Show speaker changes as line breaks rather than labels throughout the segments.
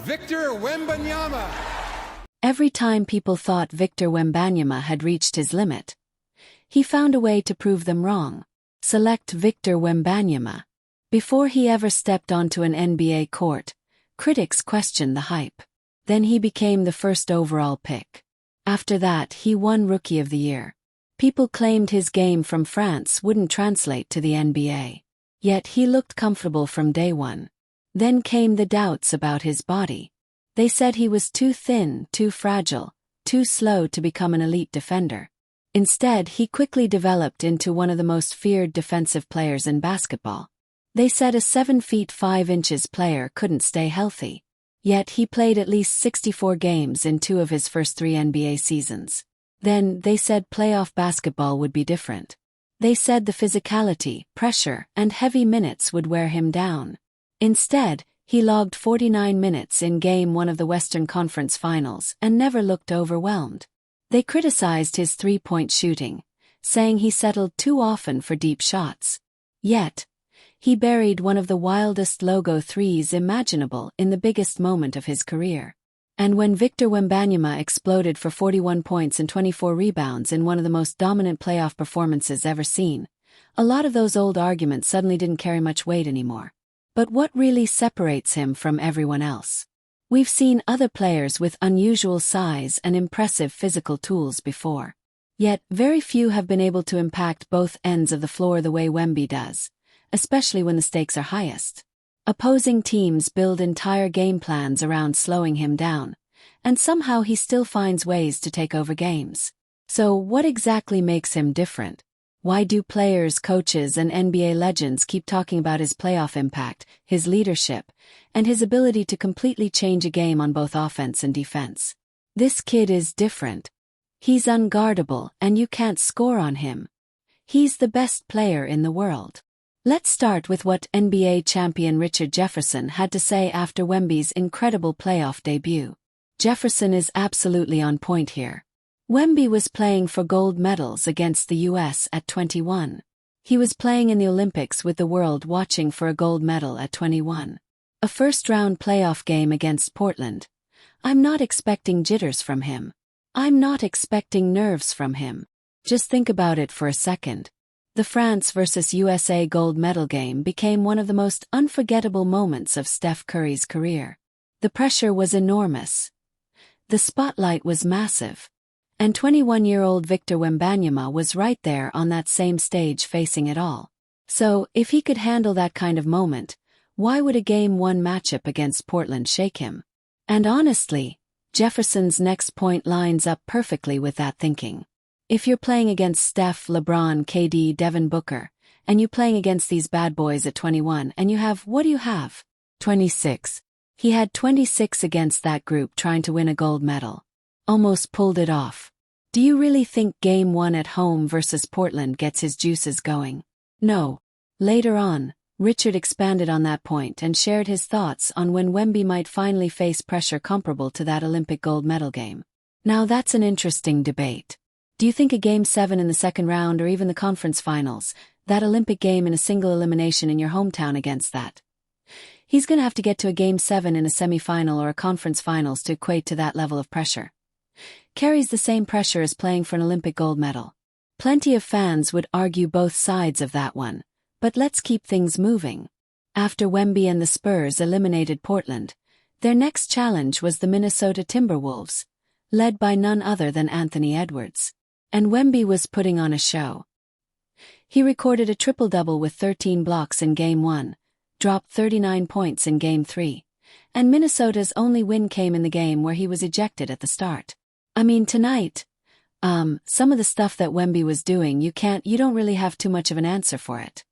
Victor Wembanyama.
Every time people thought Victor Wembanyama had reached his limit, he found a way to prove them wrong. Select Victor Wembanyama. Before he ever stepped onto an NBA court, critics questioned the hype. Then he became the first overall pick. After that, he won Rookie of the Year. People claimed his game from France wouldn't translate to the NBA. Yet he looked comfortable from day one. Then came the doubts about his body. They said he was too thin, too fragile, too slow to become an elite defender. Instead, he quickly developed into one of the most feared defensive players in basketball. They said a 7 feet 5 inches player couldn't stay healthy. Yet he played at least 64 games in 2 of his first 3 NBA seasons. Then, they said playoff basketball would be different. They said the physicality, pressure, and heavy minutes would wear him down. Instead, he logged 49 minutes in Game 1 of the Western Conference Finals and never looked overwhelmed. They criticized his three-point shooting, saying he settled too often for deep shots. Yet, he buried one of the wildest logo threes imaginable in the biggest moment of his career. And when Victor Wembanyama exploded for 41 points and 24 rebounds in one of the most dominant playoff performances ever seen, a lot of those old arguments suddenly didn't carry much weight anymore. But what really separates him from everyone else? We've seen other players with unusual size and impressive physical tools before. Yet, very few have been able to impact both ends of the floor the way Wemby does, especially when the stakes are highest. Opposing teams build entire game plans around slowing him down, and somehow he still finds ways to take over games. So what exactly makes him different? Why do players, coaches, and NBA legends keep talking about his playoff impact, his leadership, and his ability to completely change a game on both offense and defense? This kid is different. He's unguardable, and you can't score on him. He's the best player in the world. Let's start with what NBA champion Richard Jefferson had to say after Wemby's incredible playoff debut. Jefferson is absolutely on point here. Wemby was playing for gold medals against the US at 21. He was playing in the Olympics with the world watching for a gold medal at 21. A first-round playoff game against Portland. I'm not expecting jitters from him. I'm not expecting nerves from him. Just think about it for a second. The France vs. USA gold medal game became one of the most unforgettable moments of Steph Curry's career. The pressure was enormous. The spotlight was massive. And 21-year-old Victor Wembanyama was right there on that same stage facing it all. So, if he could handle that kind of moment, why would a Game 1 matchup against Portland shake him? And honestly, Jefferson's next point lines up perfectly with that thinking. If you're playing against Steph, LeBron, KD, Devin Booker, and you're playing against these bad boys at 21 and you have, what do you have? 26. He had 26 against that group trying to win a gold medal. Almost pulled it off. Do you really think Game 1 at home versus Portland gets his juices going? No. Later on, Richard expanded on that point and shared his thoughts on when Wemby might finally face pressure comparable to that Olympic gold medal game. Now that's an interesting debate. Do you think a Game 7 in the second round or even the conference finals, that Olympic game in a single elimination in your hometown against that? He's gonna have to get to a Game 7 in a semifinal or a conference finals to equate to that level of pressure. Carries the same pressure as playing for an Olympic gold medal. Plenty of fans would argue both sides of that one, but let's keep things moving. After Wemby and the Spurs eliminated Portland, their next challenge was the Minnesota Timberwolves, led by none other than Anthony Edwards. And Wemby was putting on a show. He recorded a triple-double with 13 blocks in Game 1, dropped 39 points in Game 3, and Minnesota's only win came in the game where he was ejected at the start. I mean, tonight, some of the stuff that Wemby was doing, you don't really have too much of an answer for it.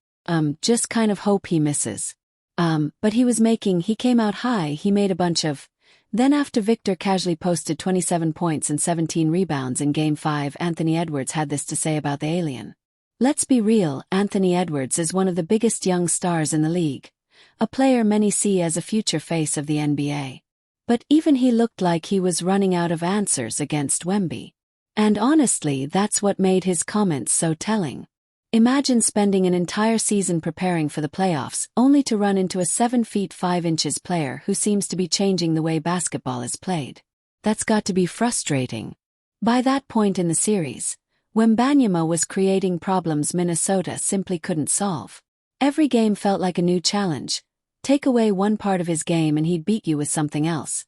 Just kind of hope he misses. But he came out high, he made a bunch of. Then after Victor casually posted 27 points and 17 rebounds in Game 5, Anthony Edwards had this to say about the alien. Let's be real, Anthony Edwards is one of the biggest young stars in the league. A player many see as a future face of the NBA. But even he looked like he was running out of answers against Wemby. And honestly, that's what made his comments so telling. Imagine spending an entire season preparing for the playoffs, only to run into a 7 feet 5 inches player who seems to be changing the way basketball is played. That's got to be frustrating. By that point in the series, Wembanyama was creating problems Minnesota simply couldn't solve. Every game felt like a new challenge. Take away one part of his game and he'd beat you with something else.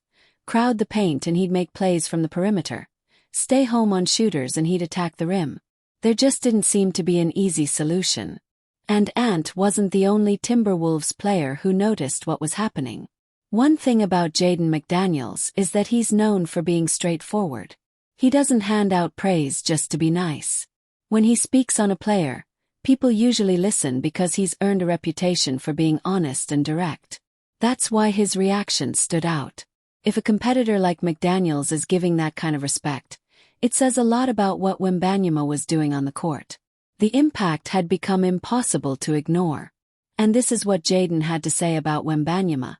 Crowd the paint and he'd make plays from the perimeter. Stay home on shooters and he'd attack the rim. There just didn't seem to be an easy solution. And Ant wasn't the only Timberwolves player who noticed what was happening. One thing about Jaden McDaniels is that he's known for being straightforward. He doesn't hand out praise just to be nice. When he speaks on a player, people usually listen because he's earned a reputation for being honest and direct. That's why his reaction stood out. If a competitor like McDaniels is giving that kind of respect, it says a lot about what Wembanyama was doing on the court. The impact had become impossible to ignore. And this is what Jaden had to say about Wembanyama.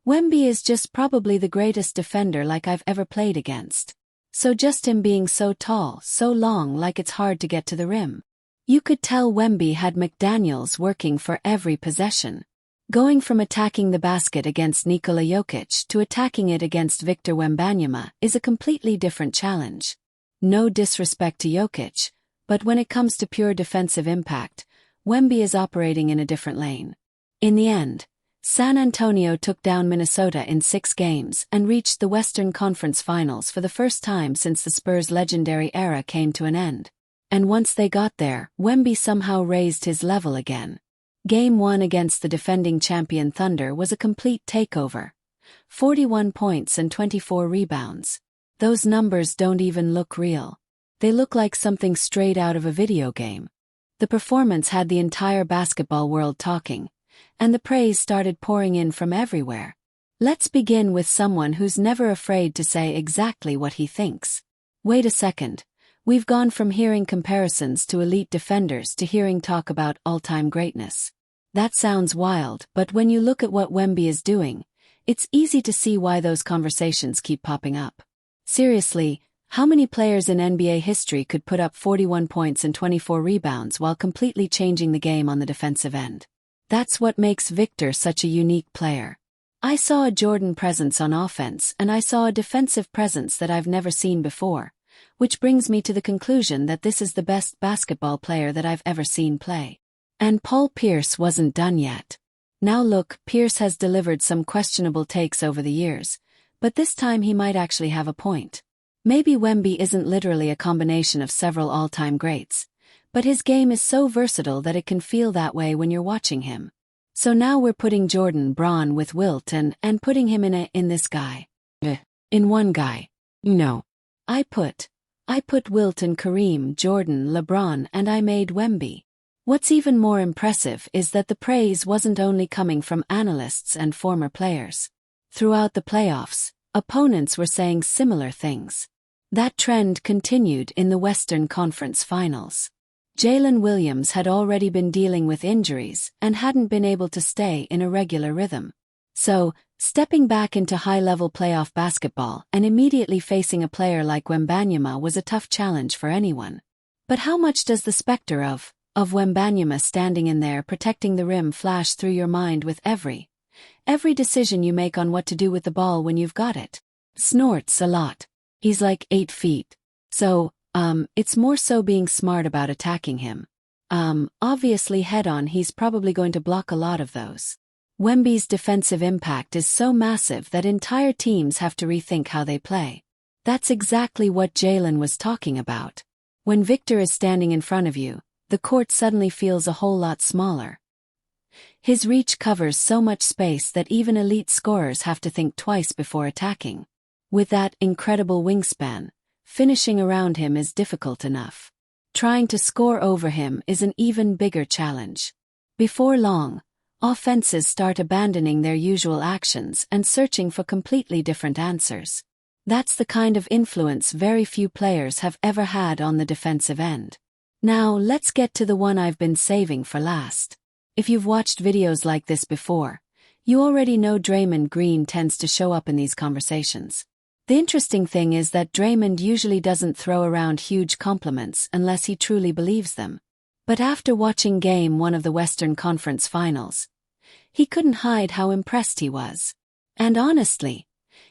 Wemby is just probably the greatest defender like I've ever played against. So just him being so tall, so long, like it's hard to get to the rim. You could tell Wemby had McDaniels working for every possession. Going from attacking the basket against Nikola Jokic to attacking it against Victor Wembanyama is a completely different challenge. No disrespect to Jokic, but when it comes to pure defensive impact, Wemby is operating in a different lane. In the end, San Antonio took down Minnesota in 6 games and reached the Western Conference Finals for the first time since the Spurs' legendary era came to an end. And once they got there, Wemby somehow raised his level again. Game 1 against the defending champion Thunder was a complete takeover. 41 points and 24 rebounds. Those numbers don't even look real. They look like something straight out of a video game. The performance had the entire basketball world talking, and the praise started pouring in from everywhere. Let's begin with someone who's never afraid to say exactly what he thinks. Wait a second. We've gone from hearing comparisons to elite defenders to hearing talk about all-time greatness. That sounds wild, but when you look at what Wemby is doing, it's easy to see why those conversations keep popping up. Seriously, how many players in NBA history could put up 41 points and 24 rebounds while completely changing the game on the defensive end? That's what makes Victor such a unique player. I saw a Jordan presence on offense and I saw a defensive presence that I've never seen before, which brings me to the conclusion that this is the best basketball player that I've ever seen play. And Paul Pierce wasn't done yet. Now look, Pierce has delivered some questionable takes over the years, but this time he might actually have a point. Maybe Wemby isn't literally a combination of several all-time greats, but his game is so versatile that it can feel that way when you're watching him. So now we're putting Jordan Braun with Wilt and putting him in this guy. In one guy. No. I put Wilt and Kareem, Jordan, LeBron, and I made Wemby. What's even more impressive is that the praise wasn't only coming from analysts and former players. Throughout the playoffs, opponents were saying similar things. That trend continued in the Western Conference Finals. Jalen Williams had already been dealing with injuries and hadn't been able to stay in a regular rhythm. So, stepping back into high-level playoff basketball and immediately facing a player like Wembanyama was a tough challenge for anyone. But how much does the specter of Wembanyama standing in there protecting the rim flash through your mind with every decision you make on what to do with the ball when you've got it? Snorts a lot. He's like 8 feet. So, it's more so being smart about attacking him. Obviously head-on he's probably going to block a lot of those. Wemby's defensive impact is so massive that entire teams have to rethink how they play. That's exactly what Jalen was talking about. When Victor is standing in front of you, the court suddenly feels a whole lot smaller. His reach covers so much space that even elite scorers have to think twice before attacking. With that incredible wingspan, finishing around him is difficult enough. Trying to score over him is an even bigger challenge. Before long, offenses start abandoning their usual actions and searching for completely different answers. That's the kind of influence very few players have ever had on the defensive end. Now let's get to the one I've been saving for last. If you've watched videos like this before, you already know Draymond Green tends to show up in these conversations. The interesting thing is that Draymond usually doesn't throw around huge compliments unless he truly believes them. But after watching Game 1 of the Western Conference Finals, he couldn't hide how impressed he was. And honestly,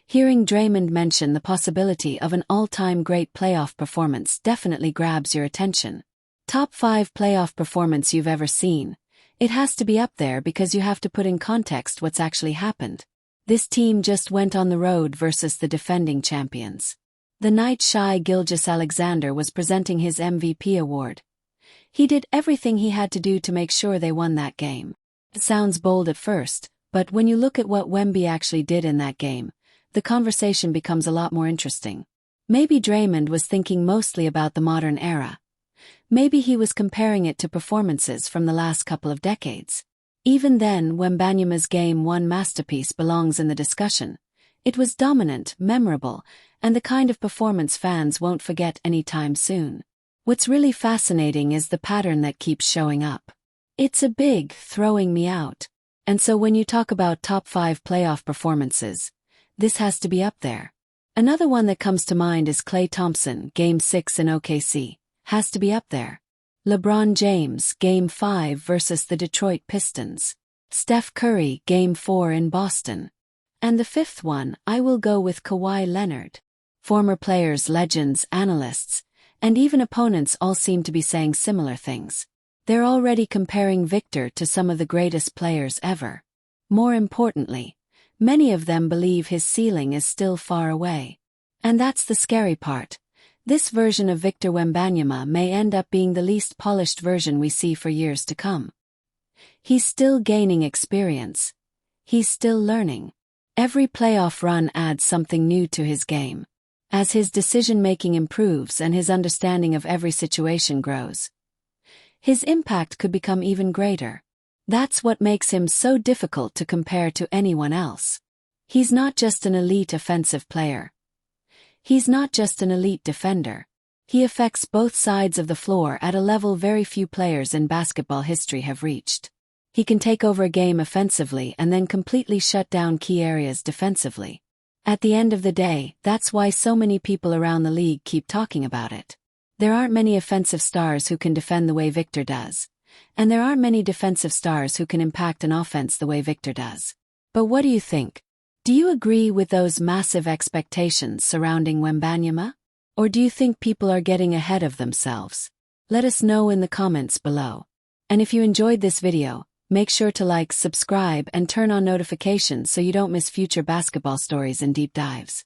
hearing Draymond mention the possibility of an all-time great playoff performance definitely grabs your attention. Top 5 playoff performance you've ever seen. It has to be up there because you have to put in context what's actually happened. This team just went on the road versus the defending champions. The night Shai Gilgeous-Alexander was presenting his MVP award, he did everything he had to do to make sure they won that game. It sounds bold at first, but when you look at what Wemby actually did in that game, the conversation becomes a lot more interesting. Maybe Draymond was thinking mostly about the modern era. Maybe he was comparing it to performances from the last couple of decades. Even then, Wembanyama's Game 1 masterpiece belongs in the discussion. It was dominant, memorable, and the kind of performance fans won't forget anytime soon. What's really fascinating is the pattern that keeps showing up. It's a big throwing me out. And so when you talk about top 5 playoff performances, this has to be up there. Another one that comes to mind is Klay Thompson, Game 6 in OKC, has to be up there. LeBron James, Game 5 versus the Detroit Pistons. Steph Curry, Game 4 in Boston. And the fifth one, I will go with Kawhi Leonard. Former players, legends, analysts, and even opponents all seem to be saying similar things. They're already comparing Victor to some of the greatest players ever. More importantly, many of them believe his ceiling is still far away. And that's the scary part. This version of Victor Wembanyama may end up being the least polished version we see for years to come. He's still gaining experience. He's still learning. Every playoff run adds something new to his game. As his decision-making improves and his understanding of every situation grows, his impact could become even greater. That's what makes him so difficult to compare to anyone else. He's not just an elite offensive player. He's not just an elite defender. He affects both sides of the floor at a level very few players in basketball history have reached. He can take over a game offensively and then completely shut down key areas defensively. At the end of the day, that's why so many people around the league keep talking about it. There aren't many offensive stars who can defend the way Victor does. And there aren't many defensive stars who can impact an offense the way Victor does. But what do you think? Do you agree with those massive expectations surrounding Wembanyama? Or do you think people are getting ahead of themselves? Let us know in the comments below. And if you enjoyed this video, make sure to like, subscribe, and turn on notifications so you don't miss future basketball stories and deep dives.